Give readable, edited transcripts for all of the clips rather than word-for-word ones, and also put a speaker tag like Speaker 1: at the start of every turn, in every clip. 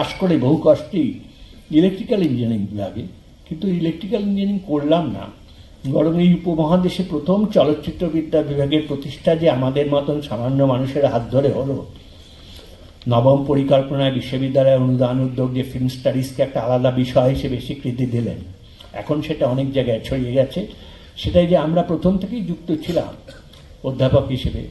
Speaker 1: পাশ করে বহু কষ্টেই electrical engineering বিভাগে, কিন্তু ইলেকট্রিক্যাল ইঞ্জিনিয়ারিং করলাম না, বরং এই উপমহাদেশে প্রথম চলচ্চিত্রবিদ্যা বিভাগের প্রতিষ্ঠা যে আমাদের মতন সামান্য মানুষের হাত ধরে হলো, নবম পরিকল্পনায় বিশ্ববিদ্যালয়ের অনুদান উদ্যোগ যে ফিল্ম স্টাডিজকে একটা আলাদা বিষয় হিসেবে স্বীকৃতি দিলেন, এখন সেটা অনেক জায়গায় ছড়িয়ে গেছে, সেটাই যে আমরা প্রথম থেকেই যুক্ত ছিলাম অধ্যাপক হিসেবে,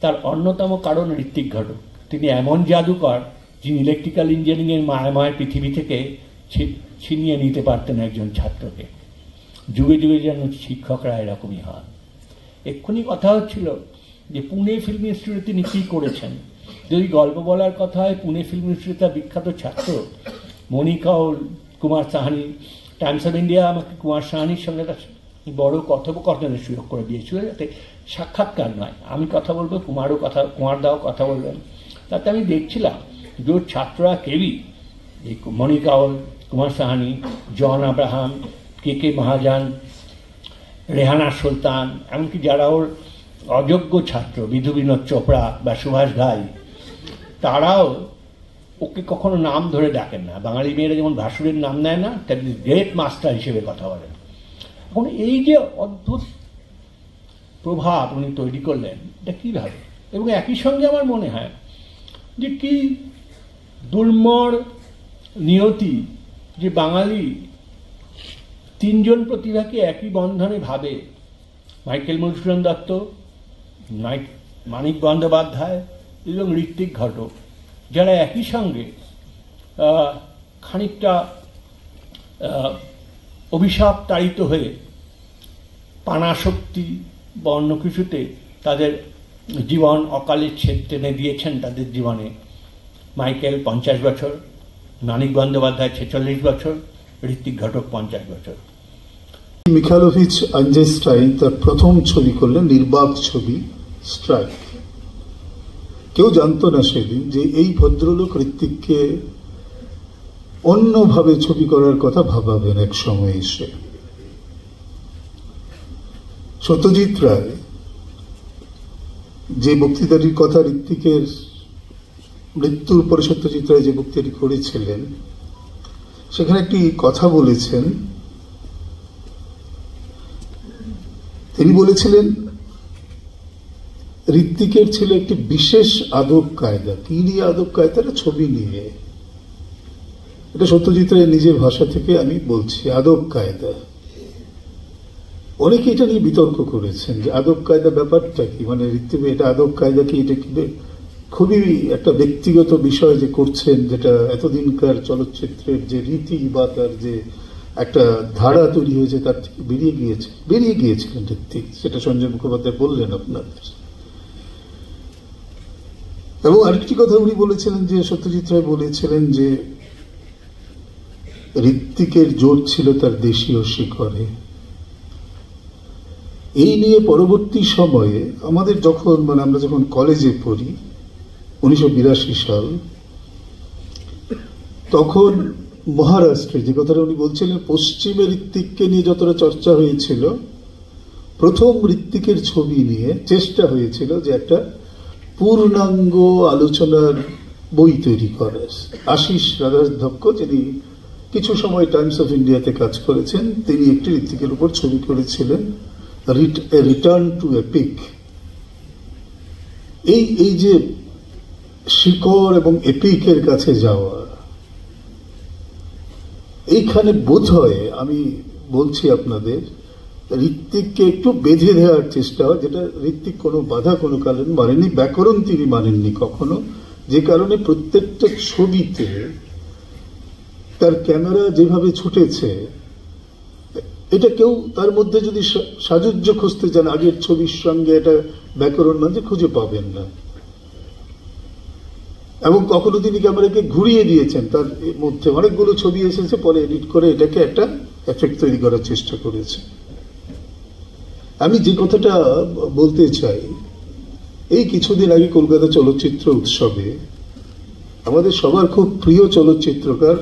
Speaker 1: তার অন্যতম কারণ ঋত্বিক ঘটক। তিনি এমন জাদুকর যিনি ইলেকট্রিক্যাল ইঞ্জিনিয়ারিংয়ের মায়াময় পৃথিবী থেকে ছিনিয়ে নিতে পারতেন একজন ছাত্রকে। যুগে যুগে যেন শিক্ষকরা এরকমই হন। এক্ষুনি কথা হচ্ছিল যে পুনে ফিল্ম ইনস্টিটিউটে তিনি কী করেছেন। যদি গল্প বলার কথা হয়, পুনে ফিল্ম ইনস্টিটিউটের বিখ্যাত ছাত্র মনিকা ও Kumar Sahani, Times of India আমাকে কুমার সাহানির সঙ্গে একটা বড় কথোপকথনের সুযোগ করে দিয়েছিল, যাতে সাক্ষাৎকার নয়, আমি কথা বলবো, কুমারদাও কথা বলবেন। তাতে আমি দেখছিলাম যে ওর ছাত্ররা কেউই, এই মনিকা ও কুমার সাহানি, জন আব্রাহাম, কে মহাজান, রেহানা সুলতান, এমনকি যারা ওর অযোগ্য ছাত্র বিধু বিনোদ চোপড়া বা সুভাষ ঘাই, তারাও ওকে কখনো নাম ধরে ডাকেন না। বাঙালি মেয়েরা যেমন ভাসুরের নাম নেয় না, তেমনি গ্রেট মাস্টার হিসেবে কথা বলেন। এখন এই যে অদ্ভুত প্রভাব উনি তৈরি করলেন, এটা কীভাবে, এবং একই সঙ্গে আমার মনে হয় যে কি দুর্মর নিয়তি যে বাঙালি তিনজন প্রতিভাকে একই বন্ধনে ভাবে, মাইকেল মধুসূদন দত্ত, মানিক বন্দ্যোপাধ্যায় এবং ঋত্বিক ঘটক, যারা একই সঙ্গে খানিকটা অভিশাপ তাড়িত হয়ে পানাশক্তি বা অন্য কিছুতে তাদের জীবন অকালে ছেদ টেনে দিয়েছেন তাদের জীবনে। মাইকেল 50 বছর, মানিক বন্দ্যোপাধ্যায় 46 বছর, ঋত্বিক ঘটক 50 বছর।
Speaker 2: মিখাইলোভিচ আইনস্টাইন তার প্রথম ছবি করলেন, নির্বাক ছবি স্ট্রাইক। কেউ জানতো না সেদিন যে এই ভদ্রলোক ঋত্বিককে অন্যভাবে ছবি করার কথা ভাবাবেন এক সময় এসে। সত্যজিৎ রায় যে বক্তৃতাটির কথা ঋত্বিকের মৃত্যুর পরে সত্যজিৎ রায় যে বক্তৃতাটি করেছিলেন, সেখানে একটি কথা বলেছেন। তিনি বলেছিলেন ঋত্বিকের ছিল একটি বিশেষ আদব কায়দা। কি নিয়ে আদব কায়দাটা? ছবি নিয়ে। এটা সত্যজিৎ রায়ের নিজের ভাষা থেকে আমি বলছি, আদব কায়দা। অনেকে এটা নিয়ে বিতর্ক করেছেন যে আদব কায়দা ব্যাপারটা কি, মানে ঋত্বিক এটা আদব কায়দা কি, এটা কি খুবই একটা ব্যক্তিগত বিষয় যে করছেন, যেটা এতদিনকার চলচ্চিত্রের যে রীতি বা তার যে একটা ধারা তৈরি হয়েছে তার থেকে বেরিয়ে গিয়েছিলেন ঋত্বিক, সেটা সঞ্জয় মুখোপাধ্যায় বললেন আপনাদের। এবং আরেকটি কথা উনি বলেছিলেন যে সত্যজিৎ রায় বলেছিলেন যে ঋত্বিকের জোর ছিল তার দেশীয় শিকড়ে। এই নিয়ে পরবর্তী সময়ে আমাদের যখন আমরা যখন কলেজে পড়ি 1982 সাল, তখন মহারাষ্ট্রে যে কথাটা উনি বলছিলেন, পশ্চিমের ঋত্বিককে নিয়ে যতটা চর্চা হয়েছিল, প্রথম ঋত্বিকের ছবি নিয়ে চেষ্টা হয়েছিল যে একটা পূর্ণাঙ্গ আলোচনার বই তৈরি করার। আশিস রাধাধ্যক্ষ, যিনি কিছু সময় টাইমস অফ ইন্ডিয়াতে কাজ করেছেন, তিনি একটি ঋত্বিকের উপর ছবি করেছিলেন, রিটার্ন টু এপিক। এই যে শিকড় এবং এপিকের কাছে যাওয়া, এইখানে বোধ হয় আমি বলছি আপনাদের, ঋত্বিককে একটু বেঁধে দেওয়ার চেষ্টা হয়, যেটা ঋত্বিক কোনো বাধা কোনো কারণে মানেননি, ব্যাকরণ তিনি মানেননি কখনো, যে কারণে প্রত্যেকটা ছবিতে তার ক্যামেরা যেভাবে ছুটেছে, এটা কেউ তার মধ্যে যদি সাজুজ্য খুঁজতে চান আগের ছবির সঙ্গে, এটা ব্যাকরণ মানে খুঁজে পাবেন না। এবং কখনো তিনি ক্যামেরাকে ঘুরিয়ে দিয়েছেন, তার মধ্যে অনেকগুলো ছবি এসেছে, পরে এডিট করে এটাকে একটা এফেক্ট তৈরি করার চেষ্টা করেছে। আমি যে কথাটা বলতে চাই, এই কিছুদিন আগে কলকাতা চলচ্চিত্র উৎসবে আমাদের সবার খুব প্রিয় চলচ্চিত্রকার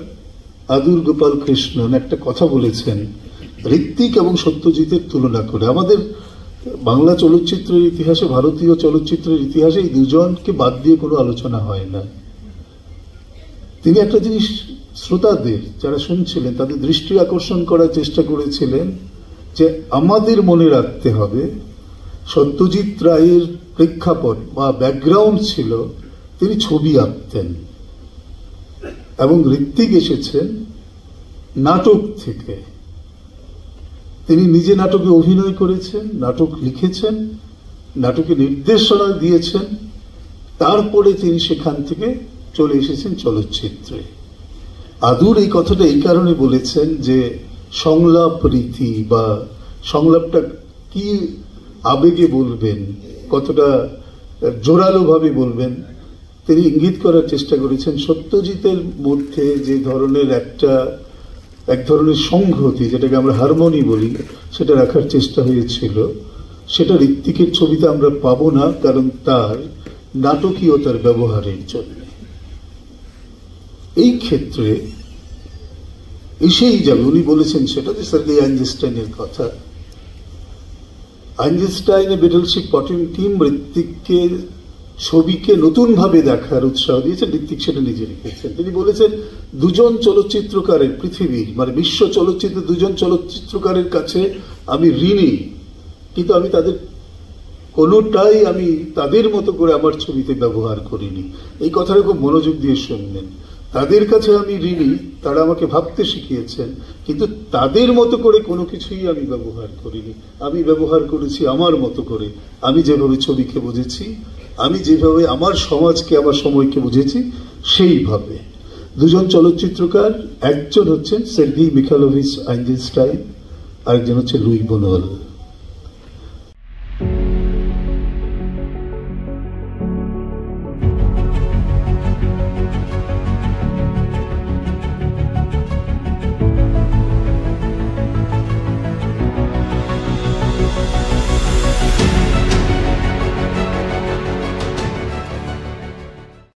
Speaker 2: আদুর গোপাল কৃষ্ণন একটা কথা বলেছেন ঋত্বিক এবং সত্যজিতের তুলনা করে। আমাদের বাংলা চলচ্চিত্রের ইতিহাসে, ভারতীয় চলচ্চিত্রের ইতিহাসে এই দুজনকে বাদ দিয়ে কোনো আলোচনা হয় না। তিনি একটা জিনিস শ্রোতাদের যারা শুনছিলেন তাদের দৃষ্টি আকর্ষণ করার চেষ্টা করেছিলেন যে আমাদের মনে রাখতে হবে সত্যজিৎ রায়ের প্রেক্ষাপট বা ব্যাকগ্রাউন্ড ছিল তিনি ছবি আঁকতেন এবং ঋত্বিক এসেছেন নাটক থেকে। তিনি নিজে নাটকে অভিনয় করেছেন, নাটক লিখেছেন, নাটকে নির্দেশনা দিয়েছেন, তারপরে তিনি সেখান থেকে চলে এসেছেন চলচ্চিত্রে। আদুর এই কথাটা এই কারণে বলেছেন যে সংলাপ রীতি বা সংলাপটা কি আবেগে বলবেন, কতটা জোরালো ভাবে বলবেন, তিনি ইঙ্গিত করার চেষ্টা করেছেন সত্যজিতের মধ্যে যে ধরনের এক ধরনের সংহতি, যেটাকে আমরা হারমোনি বলি, সেটা রাখার চেষ্টা হয়েছিল। সেটা ঋত্বিকের ছবিতে আমরা পাবো না, কারণ তার নাটকীয়তার ব্যবহারের জন্য। এই ক্ষেত্রে এসেই যাবে, উনি বলেছেন সেটা যে সার্গেই আইনস্টাইনের কথা। আইনস্টাইনে বেটেলশিপ পটেমকিন ঋত্বিককে ছবিকে নতুন ভাবে দেখার উৎসাহ দিয়েছেন, ঋত্বিক সেটা নিজে রেখেছেন। তিনি বলেছেন দুজন চলচ্চিত্রকারের পৃথিবীর মানে বিশ্ব চলচ্চিত্রে দুজন চলচ্চিত্রকারের কাছে আমি ঋণী, কিন্তু আমি তাদের কোনোটাই আমি তাদের মতো করে আমার ছবিতে ব্যবহার করিনি। এই কথাটা খুব মনোযোগ দিয়ে শুনবেন। তাদের কাছে আমি ঋণী, তারা আমাকে ভাবতে শিখিয়েছেন, কিন্তু তাদের মতো করে কোনো কিছুই আমি ব্যবহার করিনি। আমি ব্যবহার করেছি আমার মতো করে, আমি যেভাবে ছবিকে বুঝেছি, আমি যেভাবে আমার সমাজকে আমার সময়কে বুঝেছি সেইভাবে। দুজন চলচ্চিত্রকার, একজন হচ্ছেন সের্গেই মিখাইলোভিচ আইনস্টাইন, আরেকজন হচ্ছে লুই বুনুয়েল।